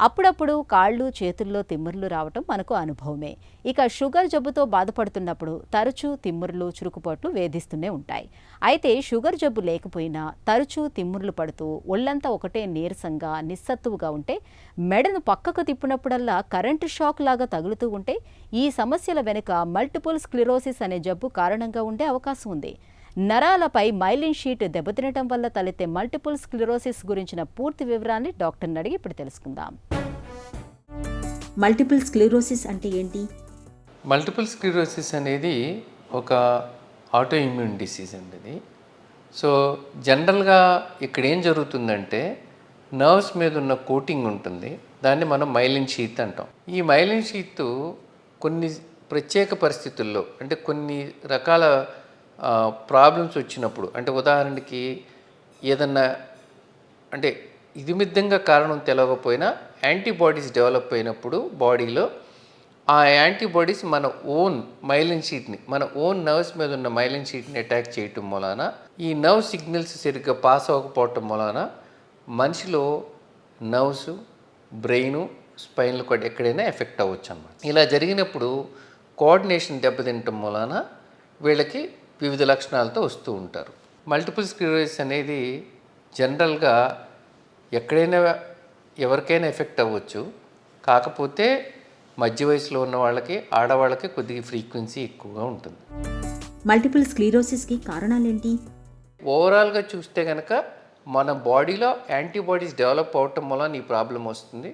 అప్పుడప్పుడు కాళ్ళు చేతుల్లో తిమ్మిర్లు రావటం మనకు అనుభవమే. ఇక షుగర్ జబ్బుతో బాధపడుతున్నప్పుడు తరచూ తిమ్మిర్లు చురుకుపాట్లు వేధిస్తూనే ఉంటాయి. అయితే షుగర్ జబ్బు లేకపోయినా తరచూ తిమ్మిర్లు పడుతూ ఒళ్ళంతా ఒకటే నీరసంగా నిస్సత్తువుగా ఉంటే, మెడను పక్కకు తిప్పినప్పుడల్లా కరెంటు షాక్ లాగా తగులుతూ ఉంటే ఈ సమస్యల వెనుక మల్టిపుల్ స్క్లిరోసిస్ అనే జబ్బు కారణంగా ఉండే అవకాశం ఉంది. నరాలపై మైలిన్ షీట్ దెబ్బతినటం వల్ల తలెత్తే మల్టిపుల్ స్క్లిరోసిస్ గురించిన పూర్తి వివరాన్ని డాక్టర్ని అడిగి ఇప్పుడు తెలుసుకుందాం. మల్టిపుల్ స్క్లిరోసిస్ అంటే ఏంటి? మల్టిపుల్ స్క్లిరోసిస్ అనేది ఒక ఆటో ఇమ్యూన్ డిసీజ్ అండి ఇది. సో జనరల్గా ఇక్కడ ఏం జరుగుతుందంటే నర్వ్స్ మీద ఉన్న కోటింగ్ ఉంటుంది, దాన్ని మనం మైలిన్ షీత్ అంటాం. ఈ మైలిన్ షీత్ కొన్ని ప్రత్యేక పరిస్థితుల్లో అంటే కొన్ని రకాల ప్రాబ్లమ్స్ వచ్చినప్పుడు, అంటే ఉదాహరణకి ఏదన్నా అంటే ఇదిమిద్దంగా కారణం తెలియకపోయినా యాంటీబాడీస్ డెవలప్ అయినప్పుడు బాడీలో ఆ యాంటీబాడీస్ మన ఓన్ మైలిన్ షీట్ని, మన ఓన్ నర్వ్స్ మీద ఉన్న మైలిన్ షీట్ని అటాక్ చేయటం మూలాన ఈ నర్వ్ సిగ్నల్స్ సరిగ్గా పాస్ అవ్వకపోవటం మూలాన మనిషిలో నర్వ్స్, బ్రెయిన్, స్పైనల్ కార్డ్ ఎక్కడైనా ఎఫెక్ట్ అవ్వచ్చు అన్నమాట. ఇలా జరిగినప్పుడు కోఆర్డినేషన్ దెబ్బతినటం మూలాన వీళ్ళకి వివిధ లక్షణాలతో వస్తూ ఉంటారు. మల్టిపుల్ స్క్లిరోసిస్ అనేది జనరల్గా ఎక్కడైనా ఎవరికైనా ఎఫెక్ట్ అవ్వచ్చు. కాకపోతే మధ్య వయసులో ఉన్న వాళ్ళకి, ఆడవాళ్ళకి కొద్దిగా ఫ్రీక్వెన్సీ ఎక్కువగా ఉంటుంది. మల్టిపుల్ స్క్లిరోసిస్కి కారణాలేంటి? ఓవరాల్గా చూస్తే కనుక మన బాడీలో యాంటీబాడీస్ డెవలప్ అవటం వలన ఈ ప్రాబ్లం వస్తుంది.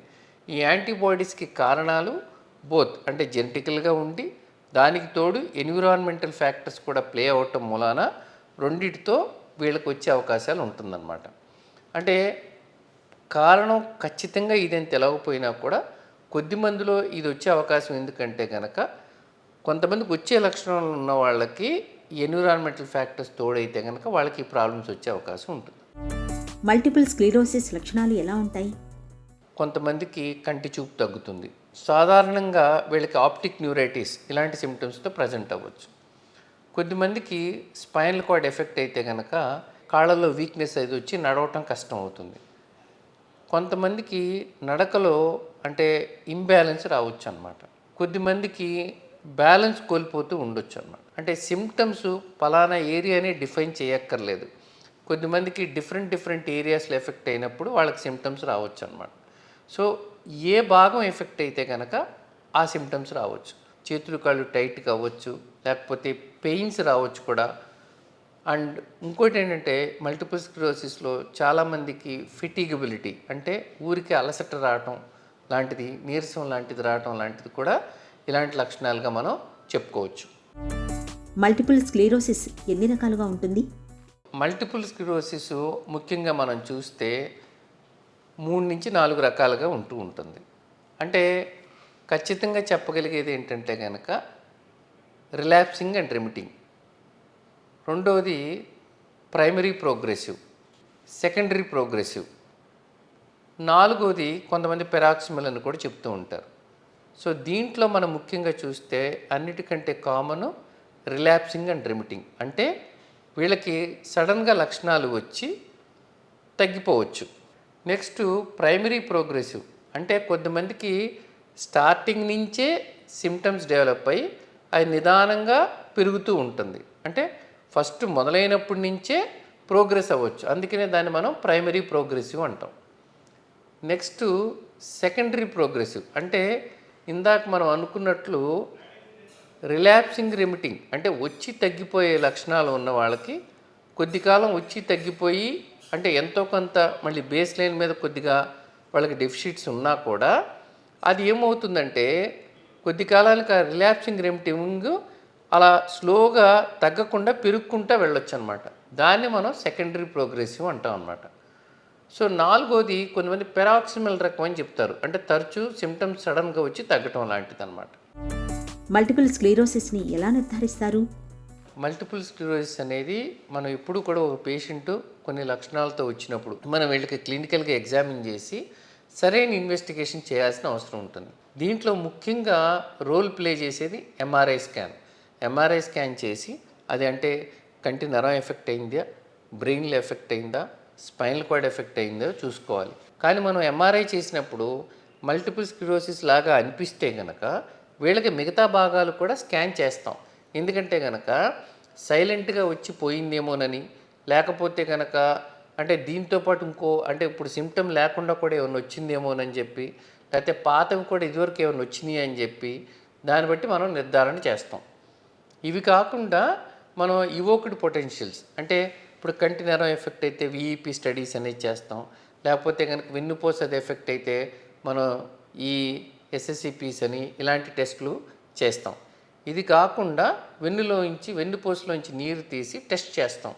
ఈ యాంటీబాడీస్కి కారణాలు బోత్ అంటే జెనెటికల్గా ఉండి దానికి తోడు ఎన్విరాన్మెంటల్ ఫ్యాక్టర్స్ కూడా ప్లే అవటం మూలాన రెండిటితో వీళ్ళకి వచ్చే అవకాశాలు ఉంటుందన్నమాట. అంటే కారణం ఖచ్చితంగా ఇదేం తెలియకపోయినా కూడా కొద్ది మందిలో ఇది వచ్చే అవకాశం ఎందుకంటే కనుక కొంతమందికి వచ్చే లక్షణాలు ఉన్న వాళ్ళకి ఎన్విరాన్మెంటల్ ఫ్యాక్టర్స్ తోడైతే కనుక వాళ్ళకి ఈ ప్రాబ్లమ్స్ వచ్చే అవకాశం ఉంటుంది. మల్టిపుల్ స్క్లిరోసిస్ లక్షణాలు ఎలా ఉంటాయి? కొంతమందికి కంటి చూపు తగ్గుతుంది. సాధారణంగా వీళ్ళకి ఆప్టిక్ న్యూరైటిస్ ఇలాంటి సిమ్టమ్స్తో ప్రజెంట్ అవ్వచ్చు. కొద్దిమందికి స్పైనల్ కార్డ్ ఎఫెక్ట్ అయితే కనుక కాళ్ళలో వీక్నెస్ అది వచ్చి నడవటం కష్టం అవుతుంది. కొంతమందికి నడకలో అంటే ఇంబ్యాలెన్స్ రావచ్చు అన్నమాట. కొద్దిమందికి బ్యాలెన్స్ కోల్పోతూ ఉండొచ్చు అన్నమాట. అంటే సిమ్టమ్స్ పలానా ఏరియాని డిఫైన్ చేయక్కర్లేదు. కొద్దిమందికి డిఫరెంట్ ఏరియాస్లో ఎఫెక్ట్ అయినప్పుడు వాళ్ళకి సిమ్టమ్స్ రావచ్చు అన్నమాట. సో ఏ భాగం ఎఫెక్ట్ అయితే కనుక ఆ సిమ్టమ్స్ రావచ్చు. చేతులు కాళ్ళు టైట్గా అవ్వచ్చు, లేకపోతే పెయిన్స్ రావచ్చు కూడా. అండ్ ఇంకోటి ఏంటంటే మల్టిపుల్ స్క్లిరోసిస్లో చాలామందికి ఫిటిగబిలిటీ అంటే ఊరికి అలసట రావటం లాంటిది, నీరసం లాంటిది రావటం లాంటిది కూడా ఇలాంటి లక్షణాలుగా మనం చెప్పుకోవచ్చు. మల్టిపుల్ స్క్లిరోసిస్ ఎన్ని రకాలుగా ఉంటుంది? మల్టిపుల్ స్క్లిరోసిస్ ముఖ్యంగా మనం చూస్తే 3 నుంచి 4 రకాలుగా ఉంటుంది. అంటే ఖచ్చితంగా చెప్పగలిగేది ఏంటంటే కనుక రిలాప్సింగ్ అండ్ రెమిటింగ్, రెండవది ప్రైమరీ ప్రోగ్రెసివ్, సెకండరీ ప్రోగ్రెసివ్, నాలుగవది కొంతమంది పెరాక్సిమల్ అని కూడా చెప్తూ ఉంటారు. సో దీంట్లో మనం ముఖ్యంగా చూస్తే అన్నిటికంటే కామన్ రిలాప్సింగ్ అండ్ రెమిటింగ్. అంటే వీళ్ళకి సడన్గా లక్షణాలు వచ్చి తగ్గిపోవచ్చు. నెక్స్ట్ ప్రైమరీ ప్రోగ్రెసివ్ అంటే కొద్దిమందికి స్టార్టింగ్ నుంచే సిమ్టమ్స్ డెవలప్ అయ్యి అది నిదానంగా పెరుగుతూ ఉంటుంది. అంటే ఫస్ట్ మొదలైనప్పటి నుంచే ప్రోగ్రెస్ అవ్వచ్చు, అందుకనే దాన్ని మనం ప్రైమరీ ప్రోగ్రెసివ్ అంటాం. నెక్స్ట్ సెకండరీ ప్రోగ్రెసివ్ అంటే ఇందాక మనం అనుకున్నట్లు రిలాప్సింగ్ రెమిటింగ్ అంటే వచ్చి తగ్గిపోయే లక్షణాలు ఉన్న వాళ్ళకి కొద్ది కాలం వచ్చి తగ్గిపోయి అంటే ఎంతో కొంత మళ్ళీ బేస్ లైన్ మీద కొద్దిగా వాళ్ళకి డెఫిషిట్స్ ఉన్నా కూడా అది ఏమవుతుందంటే కొద్ది కాలానికి ఆ రిలాప్సింగ్ రెమిటింగ్ అలా స్లోగా తగ్గకుండా పెరుగుకుంటూ వెళ్ళొచ్చు అనమాట. దాన్ని మనం సెకండరీ ప్రోగ్రెసివ్ అంటాం అన్నమాట. సో నాలుగోది కొంతమంది పెరాక్సిమల్ రకం అని చెప్తారు, అంటే తరచూ సిమ్టమ్స్ సడన్గా వచ్చి తగ్గటం లాంటిది అనమాట. మల్టిపుల్ స్క్లిరోసిస్ని ఎలా నిర్ధారిస్తారు? మల్టిపుల్ స్క్లిరోసిస్ అనేది మనం ఎప్పుడు కూడా ఒక పేషెంట్ కొన్ని లక్షణాలతో వచ్చినప్పుడు మనం వీళ్ళకి క్లినికల్గా ఎగ్జామిన్ చేసి సరైన ఇన్వెస్టిగేషన్ చేయాల్సిన అవసరం ఉంటుంది. దీంట్లో ముఖ్యంగా రోల్ ప్లే చేసేది ఎంఆర్ఐ స్కాన్. ఎంఆర్ఐ స్కాన్ చేసి అది అంటే కంటి నరం ఎఫెక్ట్ అయిందా, బ్రెయిన్లో ఎఫెక్ట్ అయిందా, స్పైనల్ కార్డ్ ఎఫెక్ట్ అయిందో చూసుకోవాలి. కానీ మనం ఎంఆర్ఐ చేసినప్పుడు మల్టిపుల్ స్క్లిరోసిస్ లాగా అనిపిస్తే కనుక వీళ్ళకి మిగతా భాగాలు కూడా స్కాన్ చేస్తాం. ఎందుకంటే కనుక సైలెంట్గా వచ్చి పోయిందేమోనని, లేకపోతే కనుక అంటే దీంతోపాటు అంటే ఇప్పుడు సిమ్టమ్ లేకుండా కూడా ఏమైనా వచ్చిందేమోనని చెప్పి, లేకపోతే పాతవి కూడా ఇదివరకు ఏమైనా వచ్చినాయి అని చెప్పి దాన్ని బట్టి మనం నిర్ధారణ చేస్తాం. ఇవి కాకుండా మనం ఇవోక్డ్ పొటెన్షియల్స్ అంటే ఇప్పుడు కంటి నరం ఎఫెక్ట్ అయితే విఈపి స్టడీస్ అనేది చేస్తాం. లేకపోతే కనుక వెన్నుపూసది ఎఫెక్ట్ అయితే మనం ఈ ఎస్ఎస్సిపిస్ అని ఇలాంటి టెస్టులు చేస్తాం. ఇది కాకుండా వెన్నుపూసలోంచి నీరు తీసి టెస్ట్ చేస్తాం.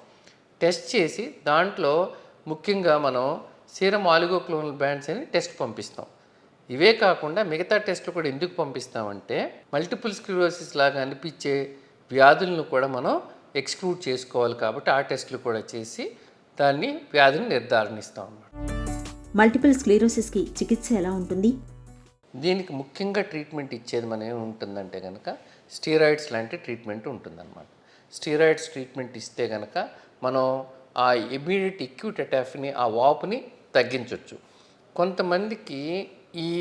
టెస్ట్ చేసి దాంట్లో ముఖ్యంగా మనం సీరం ఆలిగోక్లోనల్ బ్యాండ్స్ అని టెస్ట్ పంపిస్తాం. ఇవే కాకుండా మిగతా టెస్టులు కూడా ఎందుకు పంపిస్తామంటే మల్టిపుల్ స్క్లిరోసిస్ లాగా అనిపించే వ్యాధులను కూడా మనం ఎక్స్క్లూడ్ చేసుకోవాలి కాబట్టి ఆ టెస్టులు కూడా చేసి దాన్ని వ్యాధిని నిర్ధారణిస్తాం అన్నమాట. మల్టిపుల్ స్క్లీరోసిస్కి చికిత్స ఎలా ఉంటుంది? దీనికి ముఖ్యంగా ట్రీట్మెంట్ ఇచ్చేది మనం ఏముంటుందంటే కనుక స్టీరాయిడ్స్ లాంటి ట్రీట్మెంట్ ఉంటుందన్నమాట. స్టీరాయిడ్స్ ట్రీట్మెంట్ ఇస్తే కనుక మనం ఆ ఇమీడియట్ ఎక్యూట్ అటాక్ని ఆ వాపుని తగ్గించవచ్చు. కొంతమందికి ఈ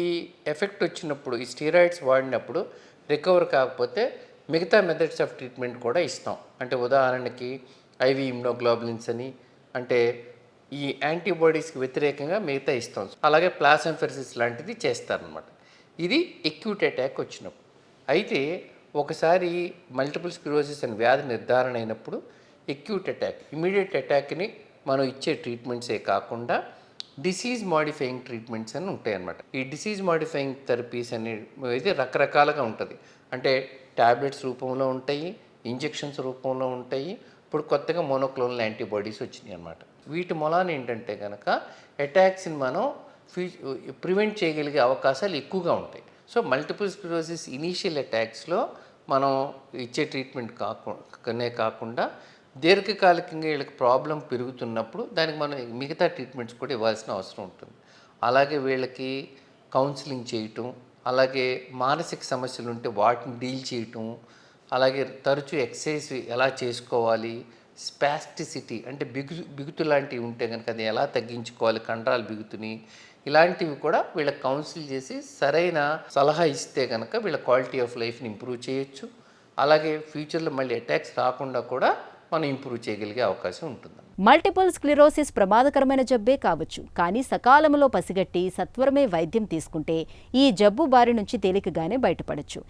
ఎఫెక్ట్ వచ్చినప్పుడు ఈ స్టీరాయిడ్స్ వాడినప్పుడు రికవర్ కాకపోతే మిగతా మెథడ్స్ ఆఫ్ ట్రీట్మెంట్ కూడా ఇస్తాం. అంటే ఉదాహరణకి ఐవి ఇమ్యునోగ్లోబులిన్స్ అని అంటే ఈ యాంటీబాడీస్కి వ్యతిరేకంగా మిగతా ఇస్తాం. అలాగే ప్లాసెంఫెరసిస్ లాంటిది చేస్తారనమాట. ఇది ఎక్యూట్ అటాక్ వచ్చినప్పుడు. అయితే ఒకసారి మల్టిపుల్ స్క్లిరోసిస్ అని వ్యాధి నిర్ధారణ అయినప్పుడు ఎక్యూట్ అటాక్ ఇమీడియట్ అటాక్ని మనం ఇచ్చే ట్రీట్మెంట్సే కాకుండా డిసీజ్ మాడిఫైయింగ్ ట్రీట్మెంట్స్ అని ఉంటాయి అన్నమాట. ఈ డిసీజ్ మాడిఫైయింగ్ థెరపీస్ అనేది రకరకాలుగా ఉంటుంది. అంటే ట్యాబ్లెట్స్ రూపంలో ఉంటాయి, ఇంజెక్షన్స్ రూపంలో ఉంటాయి. ఇప్పుడు కొత్తగా మోనోక్లోనల్ యాంటీబాడీస్ వచ్చినాయి అన్నమాట. వీటి మూలాన ఏంటంటే కనుక అటాక్స్ని మనం ప్రివెంట్ చేయగలిగే అవకాశాలు ఎక్కువగా ఉంటాయి. సో మల్టిపుల్ స్క్లిరోసిస్ ఇనీషియల్ అటాక్స్లో మనం ఇచ్చే ట్రీట్మెంట్ కాకుండా దీర్ఘకాలికంగా వీళ్ళకి ప్రాబ్లం పెరుగుతున్నప్పుడు దానికి మనం మిగతా ట్రీట్మెంట్స్ కూడా ఇవ్వాల్సిన అవసరం ఉంటుంది. అలాగే వీళ్ళకి కౌన్సిలింగ్ చేయటం, అలాగే మానసిక సమస్యలు ఉంటే వాటిని డీల్ చేయటం, అలాగే తరచూ ఎక్సర్సైజ్ ఎలా చేసుకోవాలి, స్పాస్టిసిటీ అంటే బిగుతు లాంటివి ఉంటే కనుక అది ఎలా తగ్గించుకోవాలి, కండరాలు బిగుతుని ఇలాంటివి కూడా వీళ్ళకి కౌన్సిల్ చేసి సరైన సలహా ఇస్తే కనుక వీళ్ళ క్వాలిటీ ఆఫ్ లైఫ్ని ఇంప్రూవ్ చేయొచ్చు. అలాగే ఫ్యూచర్లో మళ్ళీ అటాక్స్ రాకుండా కూడా మనం ఇంప్రూవ్ చేయగలిగే అవకాశం ఉంటుంది. మల్టిపుల్ స్క్లిరోసిస్ ప్రమాదకరమైన జబ్బే కావచ్చు, కానీ సకాలంలో పసిగట్టి సత్వరమే వైద్యం తీసుకుంటే ఈ జబ్బు బారి నుంచి తేలికగానే బయటపడచ్చు.